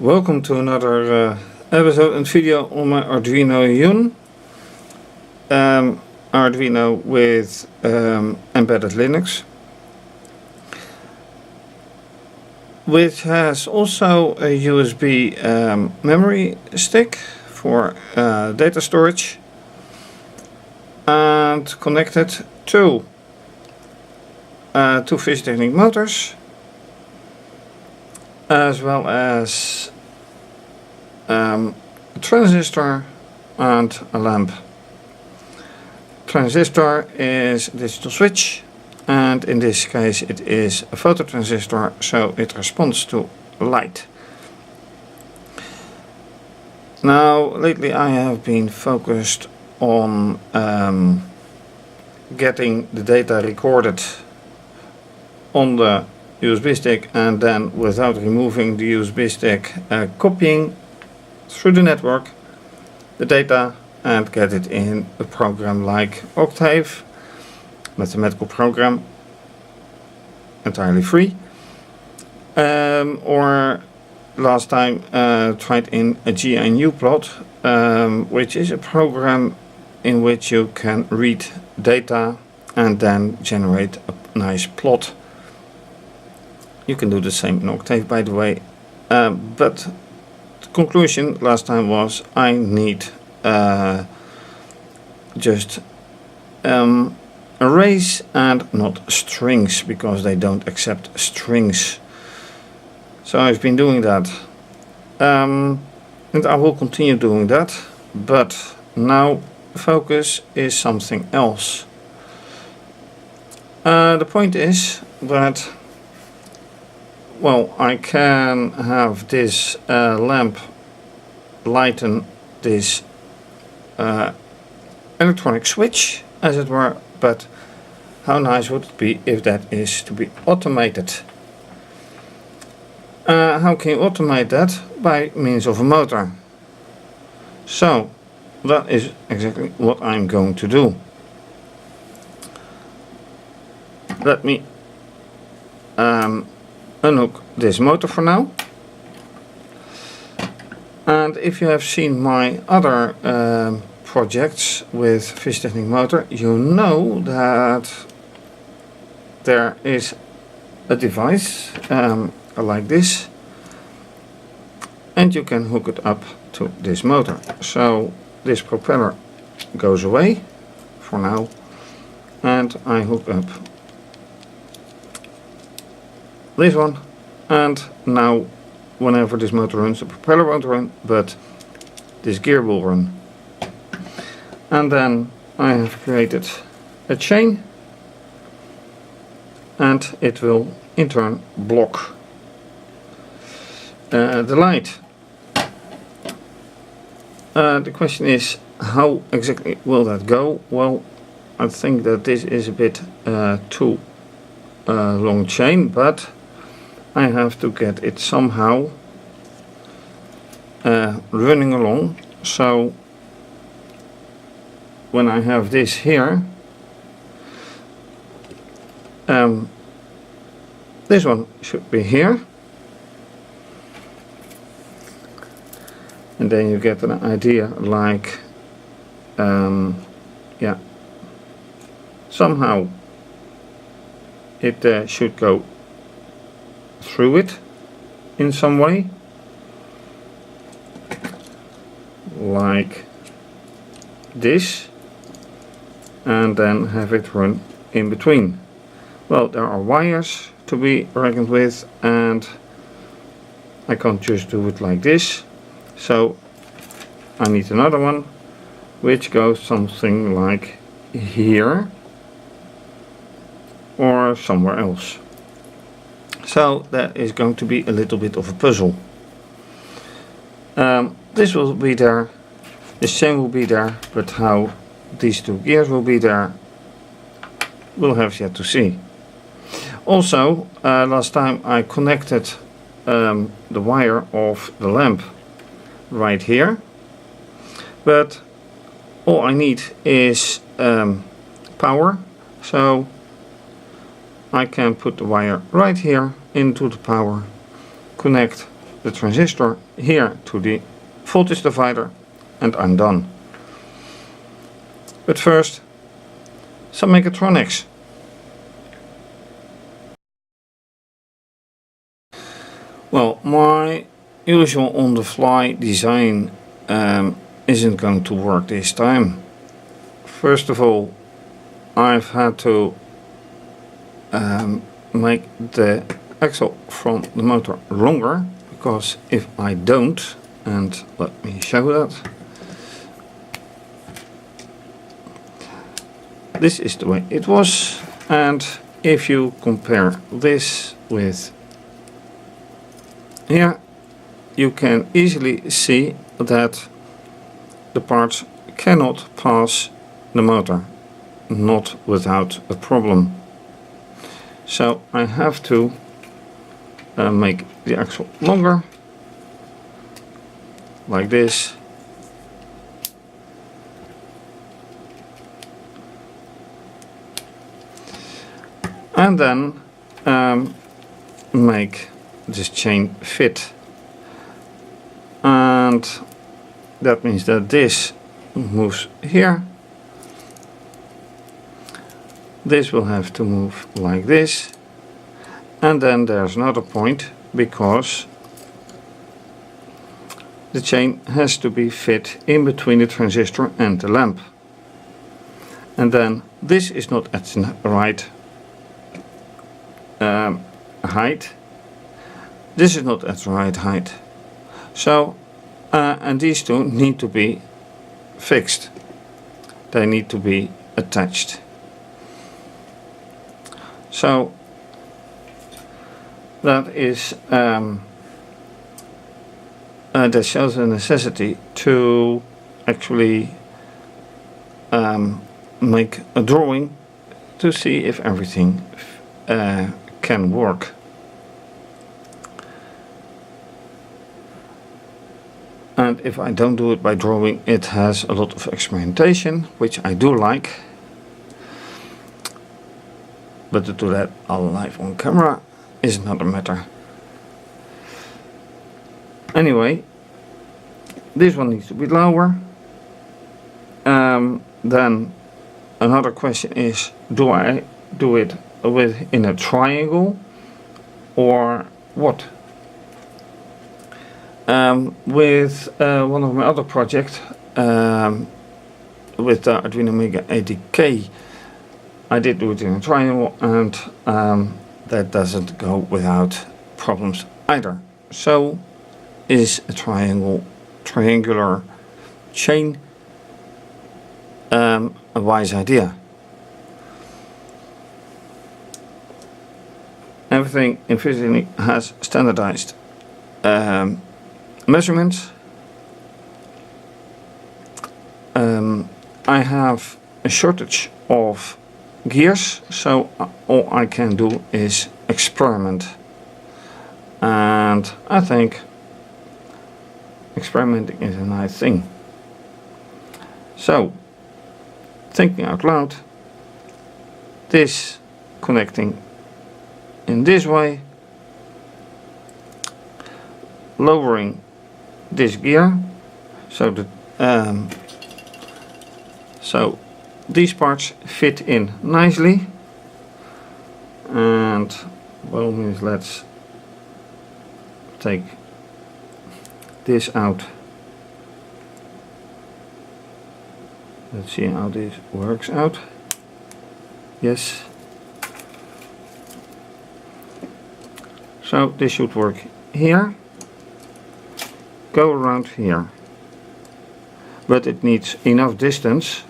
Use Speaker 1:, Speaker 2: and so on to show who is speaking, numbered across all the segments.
Speaker 1: Welcome to another episode and video on my Arduino Yun. Arduino with embedded Linux, which has also a USB memory stick for data storage, and connected to two fischertechnik motors, as well as a transistor and a lamp. Transistor is a digital switch, and in this case it is a phototransistor, so it responds to light. Now lately I have been focused on getting the data recorded on the USB stick, and then without removing the USB stick, copying through the network the data and get it in a program like Octave, mathematical program, entirely free, or last time tried in a GNU plot, which is a program in which you can read data and then generate a nice plot. You can do the same in Octave, by the way, but the conclusion last time was I need just arrays and not strings, because they don't accept strings. So I've been doing that, and I will continue doing that, but now focus is something else. The point is that, well, I can have this lamp lighten this electronic switch, as it were, but how nice would it be if that is to be automated? How can you automate that? By means of a motor. So that is exactly what I'm going to do. Let me unhook this motor for now. And if you have seen my other projects with fischertechnik motor, you know that there is a device like this, and you can hook it up to this motor. So this propeller goes away for now, and I hook up this one, and now whenever this motor runs, the propeller won't run, but this gear will run. And then I have created a chain, and it will in turn block the light. The question is, how exactly will that go? Well, I think that this is a bit too long chain, but I have to get it somehow running along. So when I have this here, this one should be here, and then you get an idea, like yeah, somehow it should go through it in some way, like this, and then have it run in between. Well, there are wires to be reckoned with, and I can't just do it like this, so I need another one which goes something like here or somewhere else. So that is going to be a little bit of a puzzle. This will be there, this chain will be there, but how these two gears will be there, we'll have yet to see. Also, last time I connected the wire of the lamp right here, but all I need is power, so I can put the wire right here into the power, connect the transistor here to the voltage divider, and I'm done. But first, some mechatronics. Well, my usual on-the-fly design isn't going to work this time. First of all, I've had to make the axle from the motor longer, because if I don't, and let me show that, this is the way it was, and if you compare this with here, you can easily see that the parts cannot pass the motor, not without a problem. So I have to make the axle longer, like this. And then make this chain fit. And that means that this moves here. This will have to move like this. And then there's another point, because the chain has to be fit in between the transistor and the lamp. And then this is not at the right height. This is not at the right height. So, and these two need to be fixed. They need to be attached. So that is that shows a necessity to actually make a drawing to see if everything can work. And if I don't do it by drawing, it has a lot of experimentation, which I do like. But to do that all live on camera is another matter. Anyway, this one needs to be lower. Then another question is, do I do it in a triangle or what? With one of my other projects, with the Arduino Mega 80K, I did do it in a triangle, and that doesn't go without problems either. So is a triangular chain a wise idea? Everything in fischertechnik has standardized measurements. I have a shortage of gears, so all I can do is experiment, and I think experimenting is a nice thing. So, thinking out loud, this connecting in this way, lowering this gear so that so these parts fit in nicely, and well, means let's take this out. Let's see how this works out. Yes. So this should work here, go around here, but it needs enough distance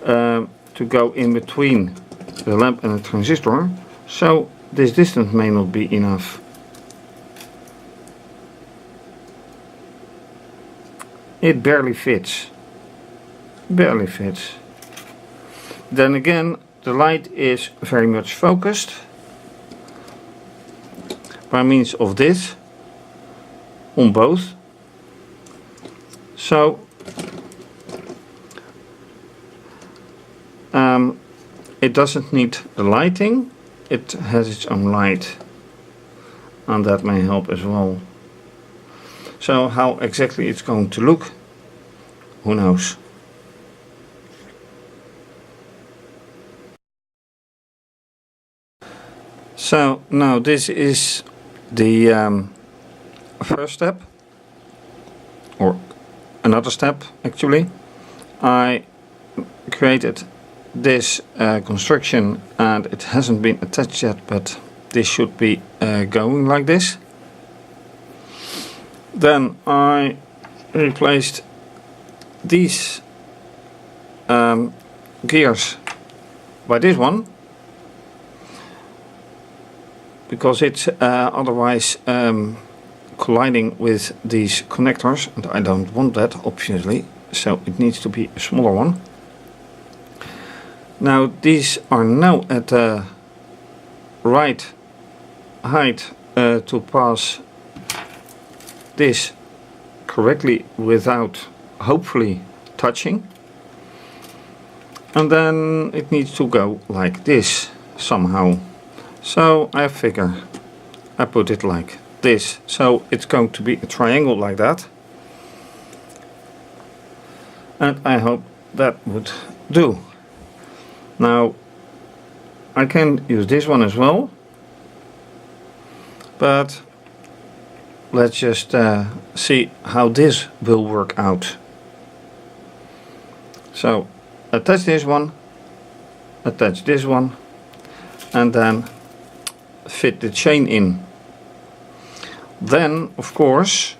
Speaker 1: to go in between the lamp and the transistor, so this distance may not be enough. It barely fits. Barely fits. Then again, the light is very much focused by means of this on both. So it doesn't need the lighting, it has its own light. and that may help as well. So how exactly it's going to look, who knows. So now this is the first step, or another step actually. I created this construction and it hasn't been attached yet, but this should be going like this. Then I replaced these gears by this one, because it's otherwise colliding with these connectors, and I don't want that obviously, so it needs to be a smaller one. Now these are now at the right height to pass this correctly without hopefully touching, and then it needs to go like this somehow. So I figure I put it like this, so it's going to be a triangle like that, and I hope that would do. Now I can use this one as well, but let's just see how this will work out. So attach this one, attach this one, and then fit the chain in. Then of course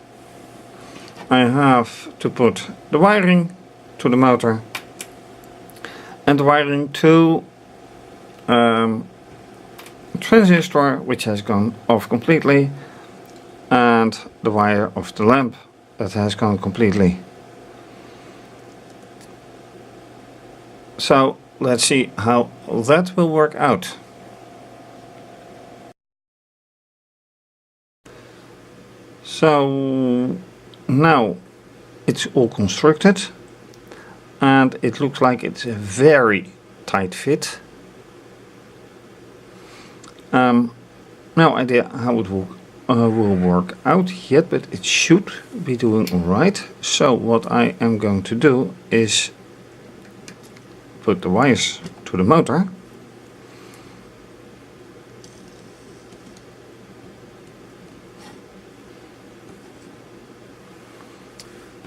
Speaker 1: I have to put the wiring to the motor and the wiring to transistor, which has gone off completely, and the wire of the lamp that has gone completely. So let's see how that will work out. So now it's all constructed and it looks like it's a very tight fit. No idea how it will work out yet, but it should be doing alright. So what I am going to do is put the wires to the motor.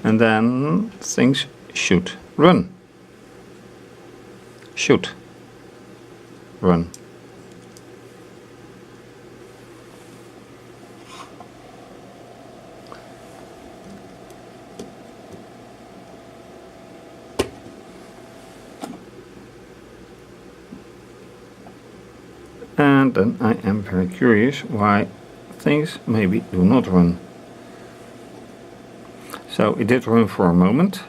Speaker 1: And then things should run. Should run. And then I am very curious why things maybe do not run. So it did run for a moment.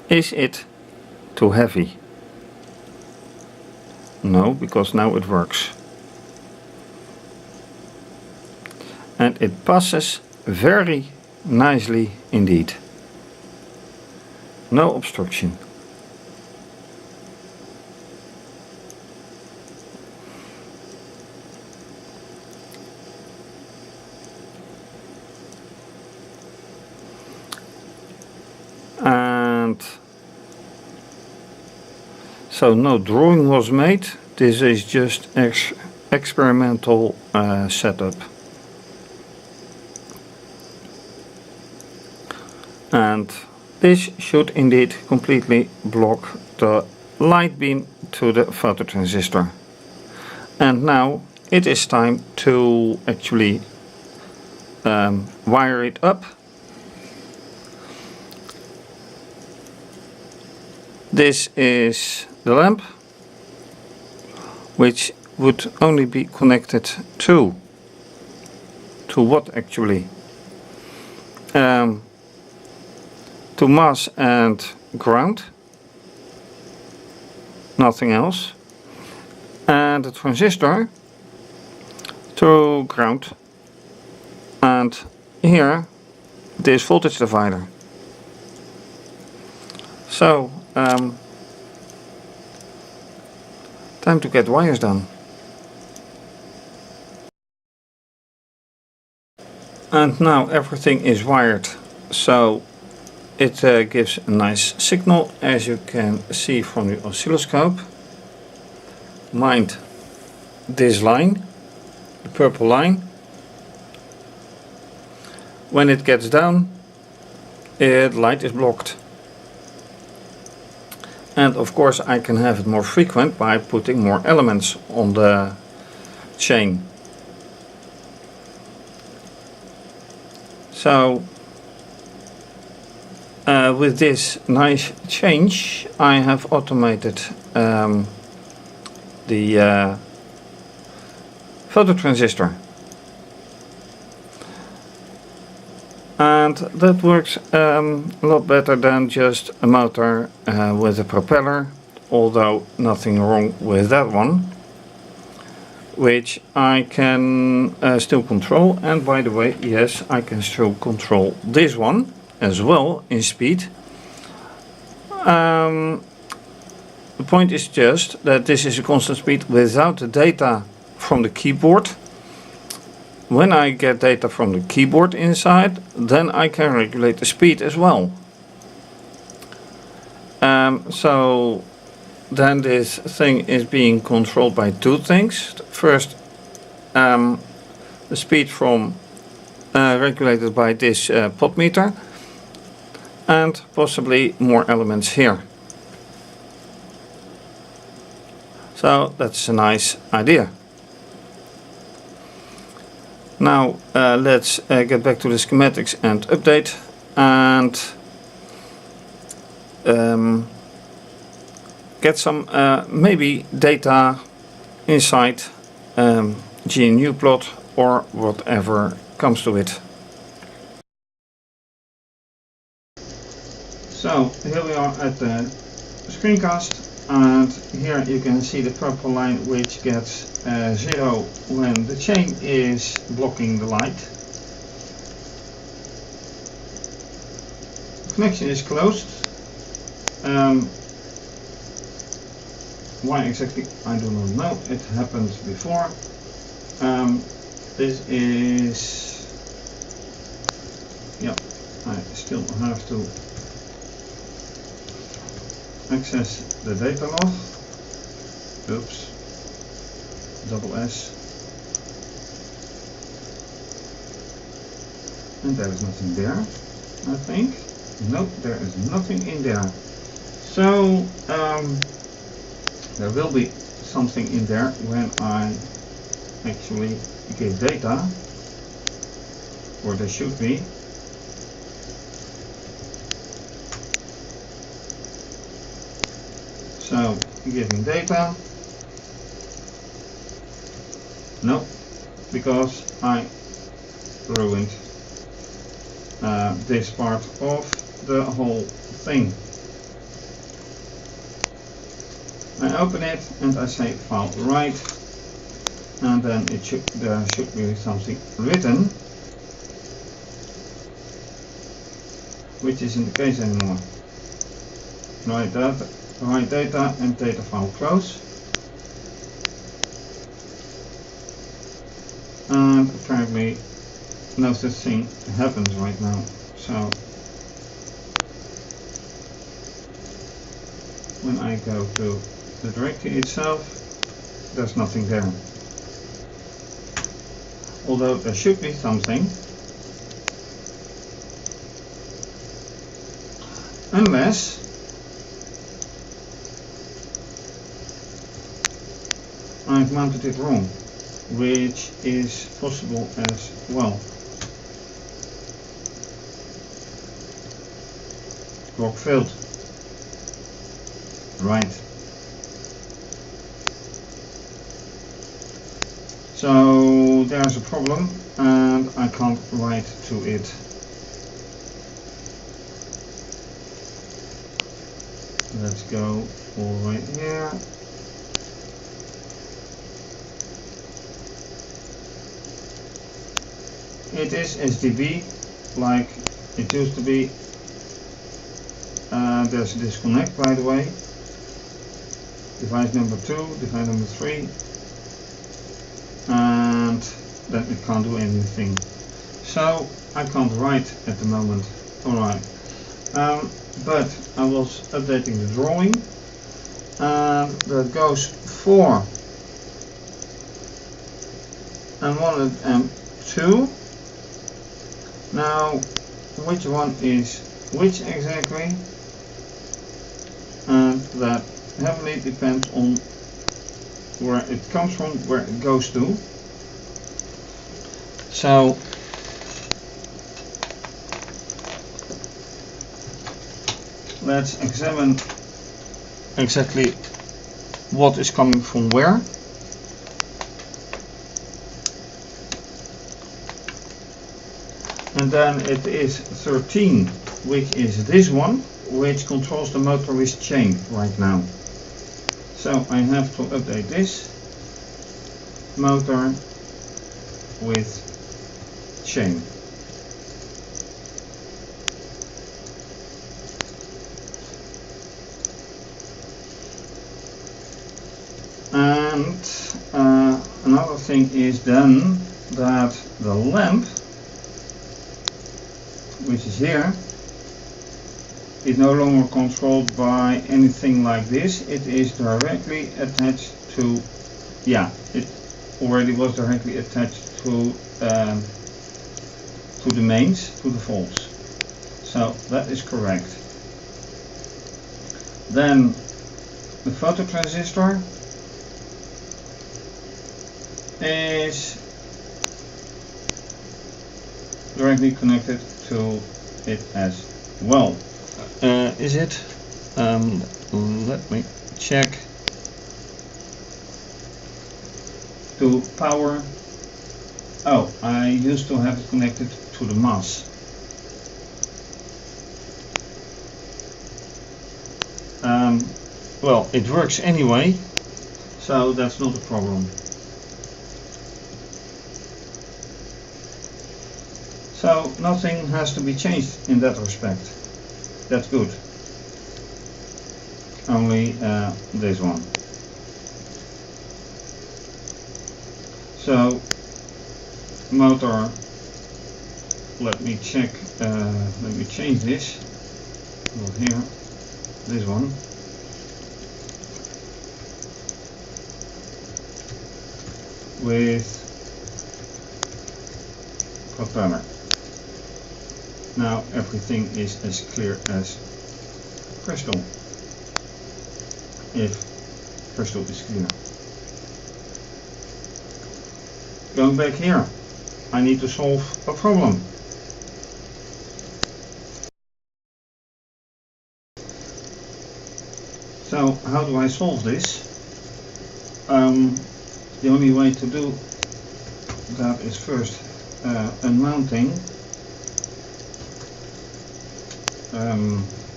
Speaker 1: Is it too heavy? No, because now it works. And it passes very nicely indeed. No obstruction. And so no drawing was made. This is just experimental setup. And this should indeed completely block the light beam to the phototransistor. And now it is time to actually wire it up. This is the lamp, which would only be connected to what actually? To mass and ground, nothing else, and the transistor to ground, and here this voltage divider. So time to get wires done. And now everything is wired, so it gives a nice signal, as you can see from the oscilloscope. Mind this line, the purple line. When it gets down, the light is blocked. And of course I can have it more frequent by putting more elements on the chain. So with this nice change, I have automated the phototransistor, and that works a lot better than just a motor with a propeller, although nothing wrong with that one, which I can still control. And by the way, yes, I can still control this one as well in speed. The point is just that this is a constant speed without the data from the keyboard. When I get data from the keyboard inside, then I can regulate the speed as well. So then this thing is being controlled by two things. First, the speed from regulated by this pot meter, and possibly more elements here. So that's a nice idea. Now let's get back to the schematics and update, and get some maybe data inside GNU plot or whatever comes to it. So here we are at the screencast, and here you can see the purple line, which gets 0 when the chain is blocking the light. The connection is closed. Why exactly, I do not know. It happened before. This is, yeah, I still have to access the data log. Oops, double S, and there is nothing there, I think. Nope, there is nothing in there. So there will be something in there when I actually give data, or there should be. So giving data, no, because I ruined this part of the whole thing. I open it and I say file write, and then there should be something written, which isn't the case anymore. Write data and data file close, and apparently no such thing happens right now. So when I go to the directory itself, there's nothing there, although there should be something, unless I've mounted it wrong, which is possible as well. Block failed. Right. So there's a problem and I can't write to it. Let's go all right here. It is SDB like it used to be, there's a disconnect, by the way. Device number 2, device number 3, and then it can't do anything. So I can't write at the moment. Alright, but I was updating the drawing, and that goes 4 and 1 and 2. Now, which one is which exactly? And that heavily depends on where it comes from, where it goes to. So let's examine exactly what is coming from where. And then it is 13, which is this one, which controls the motor with chain right now. So I have to update this motor with chain. And another thing is then that the lamp, which is here, is no longer controlled by anything like this. It is directly attached to, yeah, it already was directly attached to the mains, to the volts. So that is correct. Then the phototransistor is directly connected to it as well. Is it? Let me check. To power. Oh, I used to have it connected to the mass. Well, it works anyway, so that's not a problem. So nothing has to be changed in that respect. That's good. Only this one. So motor, let me check, let me change this. Not here, this one. With propeller. Now everything is as clear as crystal, if crystal is clear. Going back here, I need to solve a problem. So how do I solve this? The only way to do that is first unmounting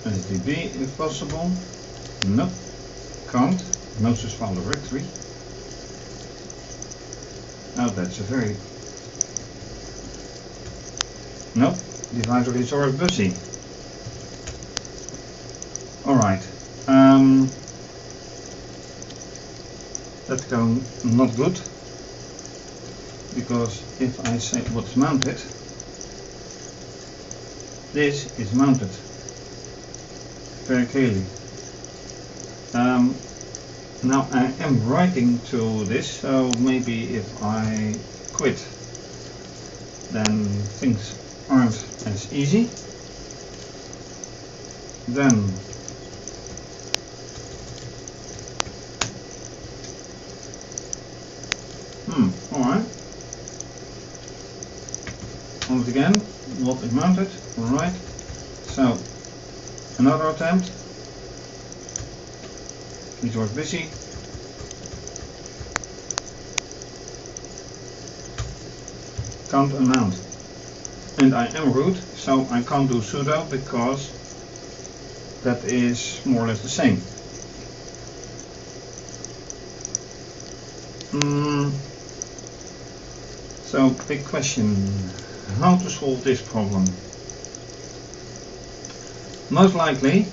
Speaker 1: SDB if possible. Nope, can't. No such file directory. Oh, that's a very... Nope, divisor is already busy. Alright. That's going not good, because if I say what's mounted, this is mounted very clearly. Now I am writing to this, so maybe if I quit, then things aren't as easy. Then alright. On it again, what is mounted, alright. So, another attempt. It was busy. Can't unmount. And I am root, so I can't do sudo because that is more or less the same. So, big question, how to solve this problem? Most likely,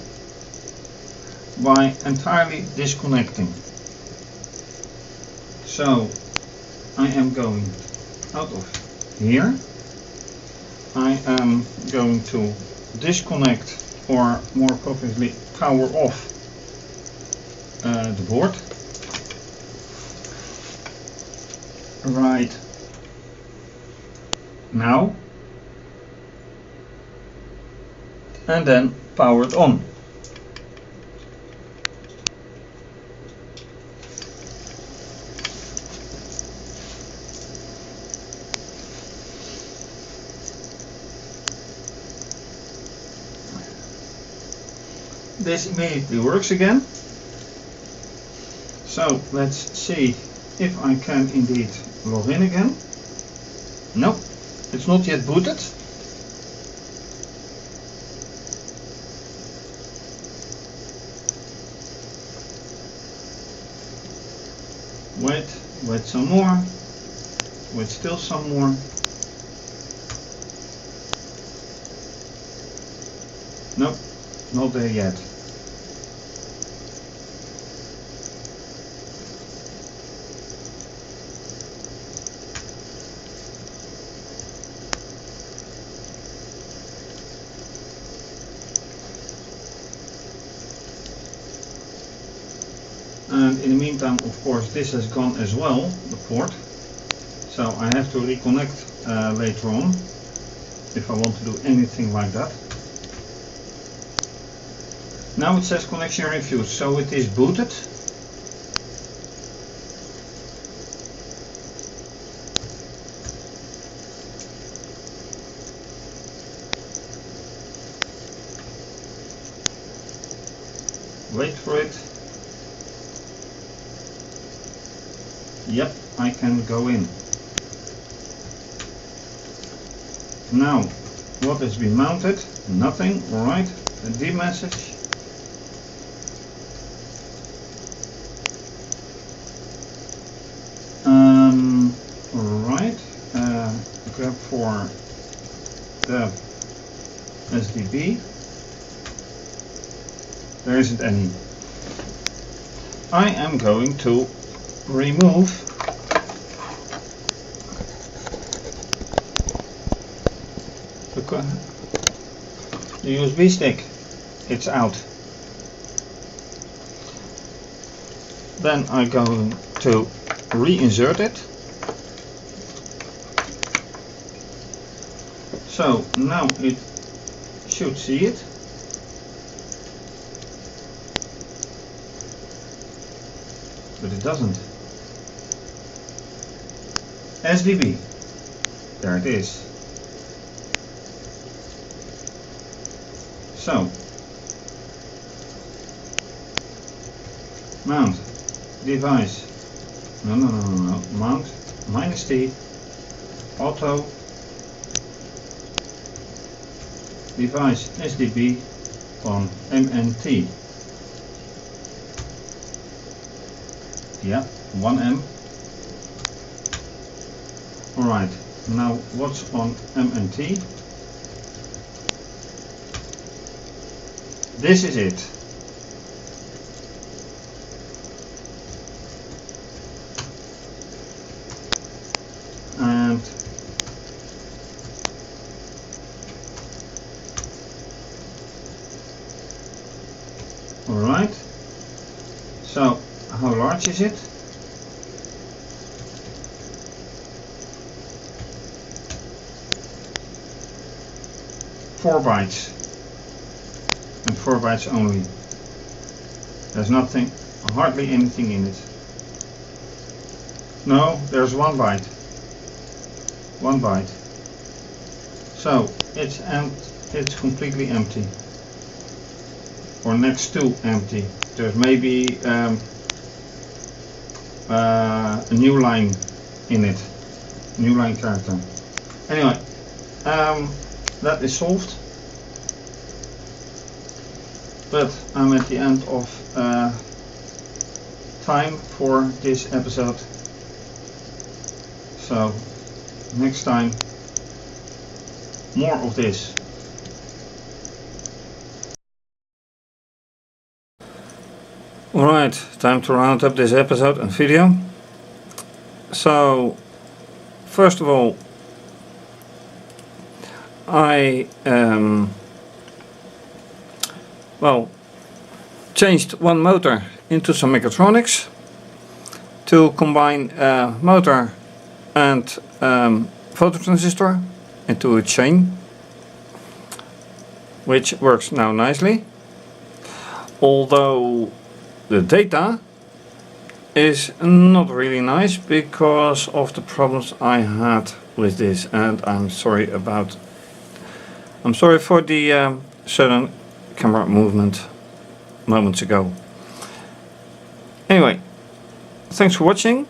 Speaker 1: by entirely disconnecting. So I am going out of here. I am going to disconnect, or more appropriately power off the board. Right now, and then power it on. This immediately works again. So let's see if I can indeed log in again. No, it's not yet booted. Wait some more. Wait still some more. Nope, not there yet. And in the meantime, of course, this has gone as well, the port. So I have to reconnect later on if I want to do anything like that. Now it says connection refused, so it is booted. Wait for it. Yep, I can go in. Now, what has been mounted? Nothing, alright. A D message. Alright. Grab for the SDB. There isn't any. I am going to remove the USB stick. It's out. Then I'm going to reinsert it. So now it should see it. But it doesn't. SDB. There it is. So, mount, device, no, mount, -T, auto, device SDB on MNT. Yeah, 1M. Alright, now what's on MNT? This is it. And alright. So how large is it? Four bytes. And 4 bytes only. There's nothing, hardly anything in it. No, there's 1 byte. 1 byte. So it's completely empty, or next to empty. There's maybe a new line in it, new line character. Anyway, that is solved. But I'm at the end of time for this episode. So next time, more of this. Alright, time to round up this episode and video. So, first of all, I changed one motor into some mechatronics to combine motor and phototransistor into a chain, which works now nicely, although the data is not really nice because of the problems I had with this, and I'm sorry for the sudden camera movement moments ago. Anyway, thanks for watching.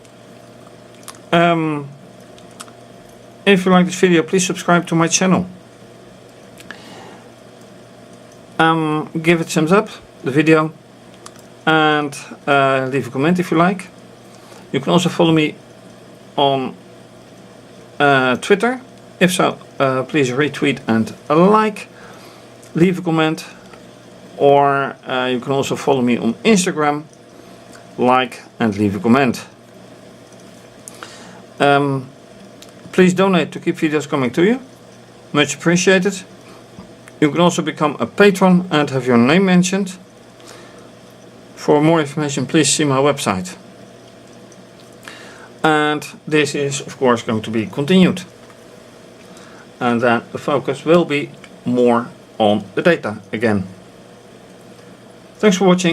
Speaker 1: If you like this video, please subscribe to my channel. Give it a thumbs up, the video, and leave a comment if you like. You can also follow me on Twitter. If so, please retweet and like, leave a comment, or you can also follow me on Instagram, like and leave a comment. Please donate to keep videos coming to you, much appreciated. You can also become a patron and have your name mentioned. For more information, please see my website. And this is of course going to be continued, and then the focus will be more on the data again. Thanks for watching.